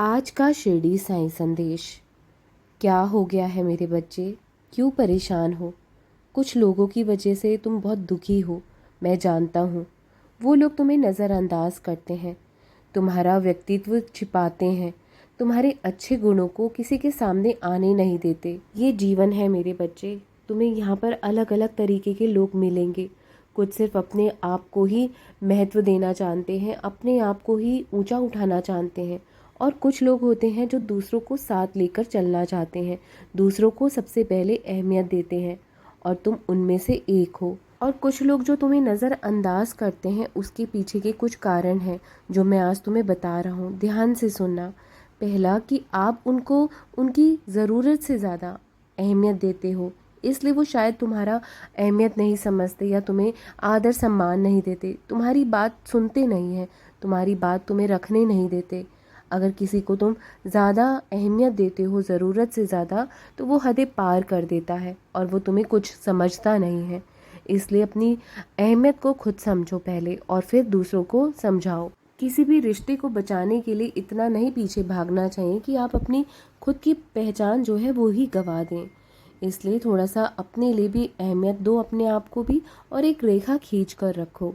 आज का शिरडी साईं संदेश। क्या हो गया है मेरे बच्चे, क्यों परेशान हो? कुछ लोगों की वजह से तुम बहुत दुखी हो, मैं जानता हूँ। वो लोग तुम्हें नज़रअंदाज करते हैं, तुम्हारा व्यक्तित्व छिपाते हैं, तुम्हारे अच्छे गुणों को किसी के सामने आने नहीं देते। ये जीवन है मेरे बच्चे, तुम्हें यहाँ पर अलग अलग तरीके के लोग मिलेंगे। कुछ सिर्फ अपने आप को ही महत्व देना जानते हैं, अपने आप को ही ऊंचा उठाना चाहते हैं। और कुछ लोग होते हैं जो दूसरों को साथ लेकर चलना चाहते हैं, दूसरों को सबसे पहले अहमियत देते हैं, और तुम उनमें से एक हो। और कुछ लोग जो तुम्हें नज़रअंदाज करते हैं, उसके पीछे के कुछ कारण हैं जो मैं आज तुम्हें बता रहा हूँ। ध्यान से सुनना। पहला कि आप उनको उनकी ज़रूरत से ज़्यादा अहमियत देते हो, इसलिए वो शायद तुम्हारा अहमियत नहीं समझते या तुम्हें आदर सम्मान नहीं देते, तुम्हारी बात सुनते नहीं हैं, तुम्हारी बात तुम्हें रखने नहीं देते। अगर किसी को तुम ज़्यादा अहमियत देते हो, ज़रूरत से ज़्यादा, तो वो हदें पार कर देता है और वो तुम्हें कुछ समझता नहीं है। इसलिए अपनी अहमियत को खुद समझो पहले, और फिर दूसरों को समझाओ। किसी भी रिश्ते को बचाने के लिए इतना नहीं पीछे भागना चाहिए कि आप अपनी खुद की पहचान जो है वो ही गंवा दें। इसलिए थोड़ा सा अपने लिए भी अहमियत दो, अपने आप को भी, और एक रेखा खींच कर रखो।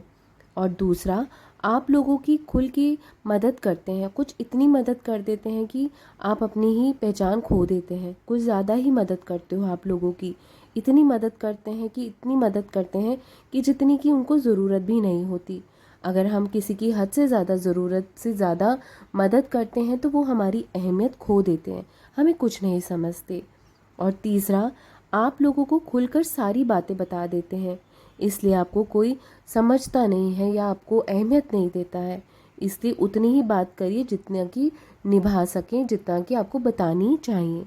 और दूसरा, आप लोगों की खुल की मदद करते हैं, कुछ इतनी मदद कर देते हैं कि आप अपनी ही पहचान खो देते हैं। कुछ ज़्यादा ही मदद करते हो आप लोगों की, इतनी मदद करते हैं कि इतनी मदद करते हैं कि जितनी की उनको ज़रूरत भी नहीं होती। अगर हम किसी की हद से ज़्यादा ज़रूरत से ज़्यादा मदद करते हैं तो वो हमारी अहमियत खो देते हैं, हमें कुछ नहीं समझते। और तीसरा, आप लोगों को खुलकर सारी बातें बता देते हैं, इसलिए आपको कोई समझता नहीं है या आपको अहमियत नहीं देता है। इसलिए उतनी ही बात करिए जितना कि निभा सकें, जितना कि आपको बतानी चाहिए।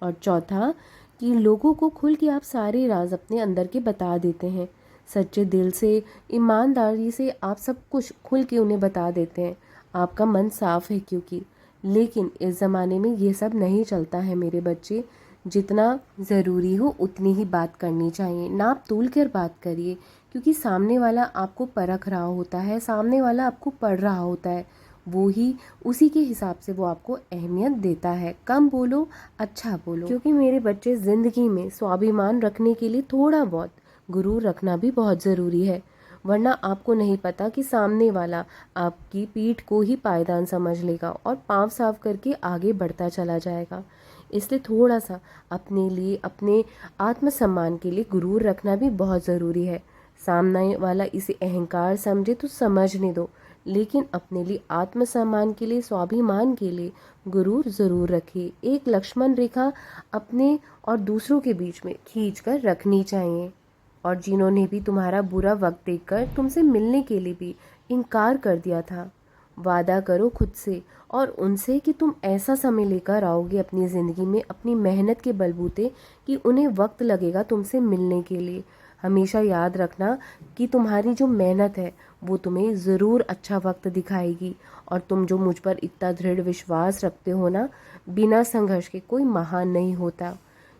और चौथा, कि लोगों को खुल के आप सारे राज अपने अंदर के बता देते हैं, सच्चे दिल से, ईमानदारी से आप सब कुछ खुल के उन्हें बता देते हैं। आपका मन साफ है क्योंकि। लेकिन इस ज़माने में ये सब नहीं चलता है मेरे बच्चे। जितना ज़रूरी हो उतनी ही बात करनी चाहिए, नाप तोल कर बात करिए, क्योंकि सामने वाला आपको परख रहा होता है, सामने वाला आपको पढ़ रहा होता है, वो ही उसी के हिसाब से वो आपको अहमियत देता है। कम बोलो, अच्छा बोलो, क्योंकि मेरे बच्चे ज़िंदगी में स्वाभिमान रखने के लिए थोड़ा बहुत गुरूर रखना भी बहुत ज़रूरी है, वरना आपको नहीं पता कि सामने वाला आपकी पीठ को ही पायदान समझ लेगा और पाँव साफ करके आगे बढ़ता चला जाएगा। इसलिए थोड़ा सा अपने लिए, अपने आत्मसम्मान के लिए गुरूर रखना भी बहुत ज़रूरी है। सामने वाला इसे अहंकार समझे तो समझने दो, लेकिन अपने लिए आत्मसम्मान के लिए, स्वाभिमान के लिए गुरूर ज़रूर रखिए। एक लक्ष्मण रेखा अपने और दूसरों के बीच में खींच कर रखनी चाहिए। और जिन्होंने भी तुम्हारा बुरा वक्त देखकर तुमसे मिलने के लिए भी इनकार कर दिया था, वादा करो खुद से और उनसे कि तुम ऐसा समय लेकर आओगे अपनी ज़िंदगी में, अपनी मेहनत के बलबूते, कि उन्हें वक्त लगेगा तुमसे मिलने के लिए। हमेशा याद रखना कि तुम्हारी जो मेहनत है वो तुम्हें ज़रूर अच्छा वक्त दिखाएगी। और तुम जो मुझ पर इतना दृढ़ विश्वास रखते हो ना, बिना संघर्ष के कोई महान नहीं होता,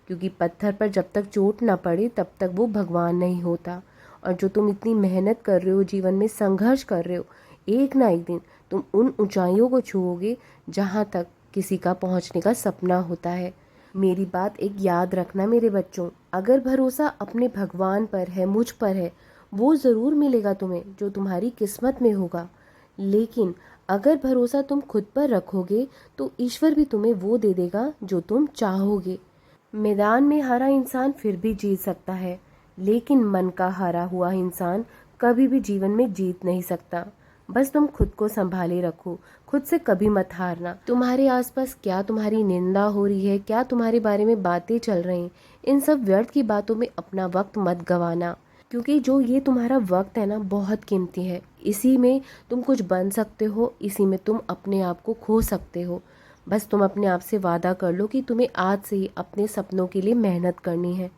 क्योंकि पत्थर पर जब तक चोट ना पड़े तब तक वो भगवान नहीं होता। और जो तुम इतनी मेहनत कर रहे हो, जीवन में संघर्ष कर रहे हो, एक ना एक दिन तुम उन ऊंचाइयों को छूओगे जहाँ तक किसी का पहुँचने का सपना होता है। मेरी बात एक याद रखना मेरे बच्चों, अगर भरोसा अपने भगवान पर है, मुझ पर है, वो ज़रूर मिलेगा तुम्हें जो तुम्हारी किस्मत में होगा। लेकिन अगर भरोसा तुम खुद पर रखोगे तो ईश्वर भी तुम्हें वो दे देगा जो तुम चाहोगे। मैदान में हारा इंसान फिर भी जीत सकता है, लेकिन मन का हारा हुआ इंसान कभी भी जीवन में जीत नहीं सकता। बस तुम खुद को संभाले रखो, खुद से कभी मत हारना। तुम्हारे आसपास क्या तुम्हारी निंदा हो रही है, क्या तुम्हारे बारे में बातें चल रही, इन सब व्यर्थ की बातों में अपना वक्त मत गवाना, क्योंकि जो ये तुम्हारा वक्त है ना, बहुत कीमती है। इसी में तुम कुछ बन सकते हो, इसी में तुम अपने आप को खो सकते हो। बस तुम अपने आप से वादा कर लो कि तुम्हें आज से ही अपने सपनों के लिए मेहनत करनी है।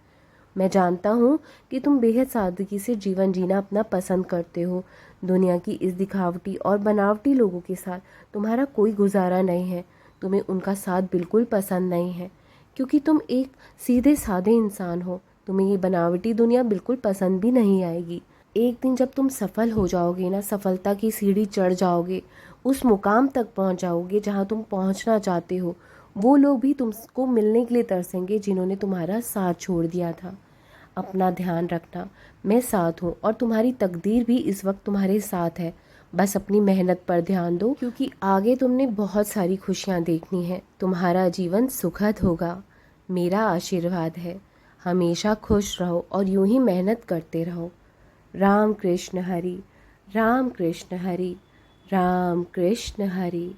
मैं जानता हूँ कि तुम बेहद सादगी से जीवन जीना अपना पसंद करते हो। दुनिया की इस दिखावटी और बनावटी लोगों के साथ तुम्हारा कोई गुजारा नहीं है, तुम्हें उनका साथ बिल्कुल पसंद नहीं है, क्योंकि तुम एक सीधे साधे इंसान हो। तुम्हें ये बनावटी दुनिया बिल्कुल पसंद भी नहीं आएगी। एक दिन जब तुम सफल हो जाओगे ना, सफलता की सीढ़ी चढ़ जाओगे, उस मुकाम तक पहुंच जाओगे जहां तुम पहुंचना चाहते हो। वो लोग भी तुमको मिलने के लिए तरसेंगे जिन्होंने तुम्हारा साथ छोड़ दिया था। अपना ध्यान रखना, मैं साथ हूँ और तुम्हारी तकदीर भी इस वक्त तुम्हारे साथ है। बस अपनी मेहनत पर ध्यान दो, क्योंकि आगे तुमने बहुत सारी खुशियाँ देखनी है। तुम्हारा जीवन सुखद होगा, मेरा आशीर्वाद है। हमेशा खुश रहो और यूं ही मेहनत करते रहो। राम कृष्ण हरि, राम कृष्ण हरि, राम कृष्ण हरि।